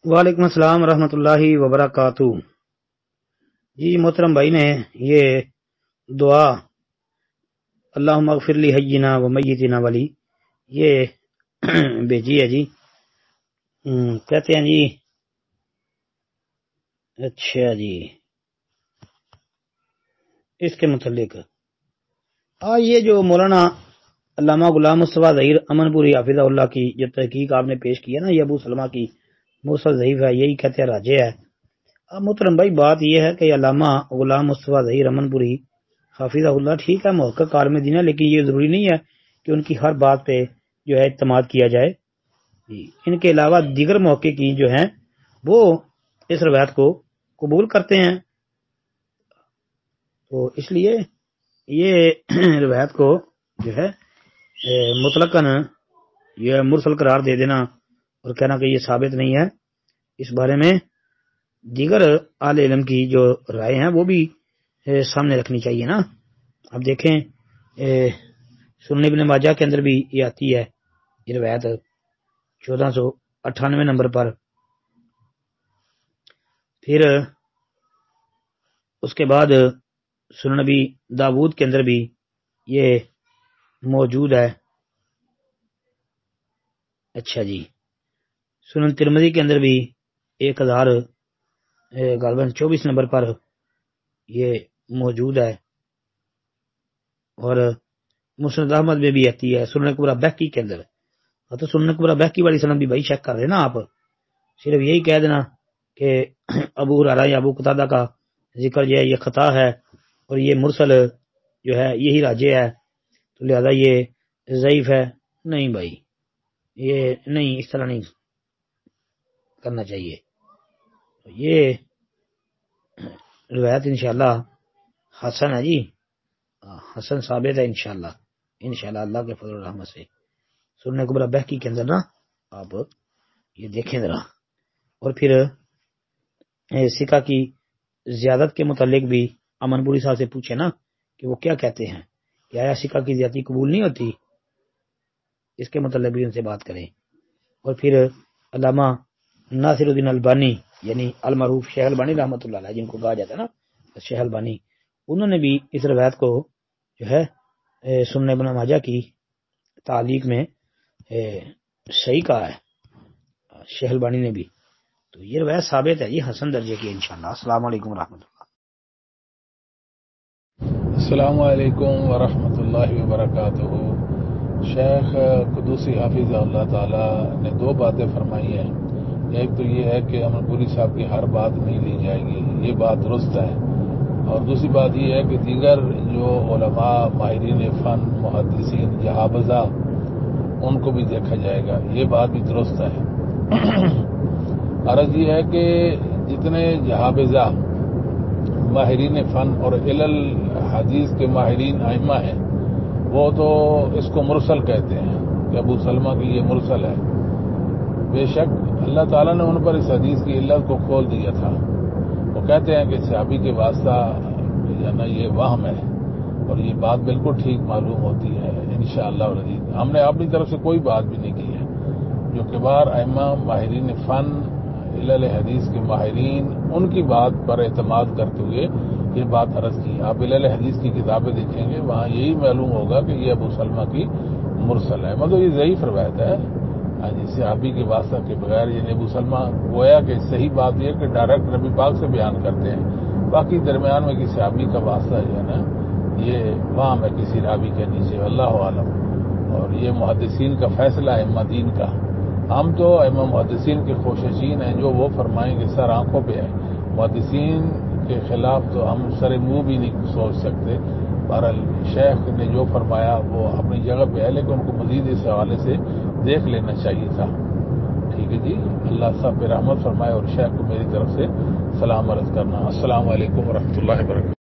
وعلیکم السلام ورحمۃ اللہ وبرکاتہ۔ جی محترم بھائی نے یہ دعا اللہم اغفر لی حینا و میتنا والی یہ بھیجی ہے جی۔ کہتے ہیں جی اچھا جی اس کے متعلق یہ جو مولانا علامہ غلام مصطفیٰ ظہیر امن پوری حافظہ اللہ کی جو تحقیق آپ نے پیش کی ہے نا، یہ ابو سلمہ کی مرسل ضعیف ہے، یہی کہتے ہیں راجے ہے۔ اب محترم بھائی بات یہ ہے کہ علامہ غلام مصطفیٰ ظہیر امن پوری حافظہ اللہ ٹھیک ہے محقق عالم دین ہے، لیکن یہ ضروری نہیں ہے کہ ان کی ہر بات پہ جو ہے اعتماد کیا جائے۔ ان کے علاوہ دیگر محققین جو ہیں وہ اس روایت کو قبول کرتے ہیں، تو اس لیے یہ روایت کو جو ہے مطلقاً یہ مرسل قرار دے دینا اور کہنا کہ یہ ثابت نہیں ہے، اس بارے میں دیگر اہل علم کی جو رائے ہیں وہ بھی سامنے رکھنی چاہیے نا۔ اب دیکھیں سنن ابن ماجہ کے اندر بھی یہ آتی ہے، یہ روایت 1498 نمبر پر۔ پھر اس کے بعد سنن نبی داود کے اندر بھی یہ موجود ہے۔ اچھا جی سنن ترمذی کے اندر بھی 1024 نمبر پر یہ موجود ہے، اور مسند احمد میں بھی آتی ہے، سنن کبریٰ بہقی کے اندر۔ تو سنن کبریٰ بہقی والی سند بھی بھائی چیک کر رہے نا آپ، صرف یہی کہہ دینا کہ ابو ہریرہ یا ابو قتادہ کا ذکر جو ہے یہ خطا ہے اور یہ مرسل جو ہے یہی راجع ہے، تو لہذا یہ ضعیف ہے، نہیں بھائی یہ نہیں، اس طرح نہیں کرنا چاہیے۔ یہ روایت انشاءاللہ حسن ہے جی، حسن ثابت ہے انشاءاللہ اللہ کے فضل و رحمت سے۔ سنن کبریٰ بہقی کے اندر نا آپ یہ دیکھیں ذرا۔ اور پھر سکہ کی زیادت کے متعلق بھی امن پوری صاحب سے پوچھے نا کہ وہ کیا کہتے ہیں کہ آیا سکہ کی زیادتی قبول نہیں ہوتی، اس کے متعلق بھی ان سے بات کریں۔ اور پھر علامہ ناصر الدین البانی یعنی المعروف شیخ البانی رحمۃ اللہ علیہ، جن کو کہا جاتا ہے نا شیخ البانی، انہوں نے بھی اس روایت کو جو ہے سنن ابن ماجہ کی تعلیق میں صحیح کہا ہے، شیخ البانی نے بھی، تو یہ روایت ثابت ہے یہ حسن درجے کی انشاءاللہ۔ السلام علیکم ورحمۃ اللہ۔ السلام علیکم ورحمۃ اللہ وبرکاتہ۔ شیخ قدوسی حافظ اللہ تعالی نے دو باتیں فرمائی ہیں، ایک تو یہ ہے کہ امن پوری صاحب کی ہر بات نہیں لی جائے گی، یہ بات درست ہے، اور دوسری بات یہ ہے کہ دیگر جو علماء ماہرین فن محدثین جہابذہ ان کو بھی دیکھا جائے گا، یہ بات بھی درست ہے۔ عرض یہ ہے کہ جتنے جہابذہ ماہرین فن اور علل حدیث کے ماہرین ائمہ ہیں وہ تو اس کو مرسل کہتے ہیں کہ ابو سلمہ کے لیے مرسل ہے۔ بے شک اللہ تعالیٰ نے ان پر اس حدیث کی علت کو کھول دیا تھا، وہ کہتے ہیں کہ صحابی کے واسطہ نا یہ وہم ہے، اور یہ بات بالکل ٹھیک معلوم ہوتی ہے انشاءاللہ العزیز۔ ہم نے اپنی طرف سے کوئی بات بھی نہیں کی ہے، جو کبار ائمہ ماہرین فن علل حدیث کے ماہرین ان کی بات پر اعتماد کرتے ہوئے یہ بات عرض کی۔ آپ علل حدیث کی کتابیں دیکھیں گے وہاں یہی معلوم ہوگا کہ یہ ابو سلمہ کی مرسل ہے، مطلب یہ ضعیف روایت ہے صحابی کے واسطہ کے بغیر، یعنی ابو سلمہ گویا کہ صحیح بات یہ کہ ڈائریکٹ نبی پاک سے بیان کرتے ہیں، باقی درمیان میں کسی صحابی کا واسطہ جو ہے نا یہ وہاں میں کسی راوی کے نیچے، اللہ عالم۔ اور یہ محدثین کا فیصلہ ہے ائمہ دین کا، ہم تو ائمہ محدثین کے کوششین ہیں، جو وہ فرمائیں گے سر آنکھوں پہ ہے، محدثین کے خلاف تو ہم سر منہ بھی نہیں سوچ سکتے۔ بہرحال شیخ نے جو فرمایا وہ اپنی جگہ پہ ہے، لیکن ان کو مزید اس حوالے سے دیکھ لینا چاہیے تھا۔ ٹھیک ہے جی، اللہ صاحب پہ رحمت فرمائے، اور شیخ کو میری طرف سے سلام عرض کرنا۔ السلام علیکم ورحمۃ اللہ وبرکاتہ۔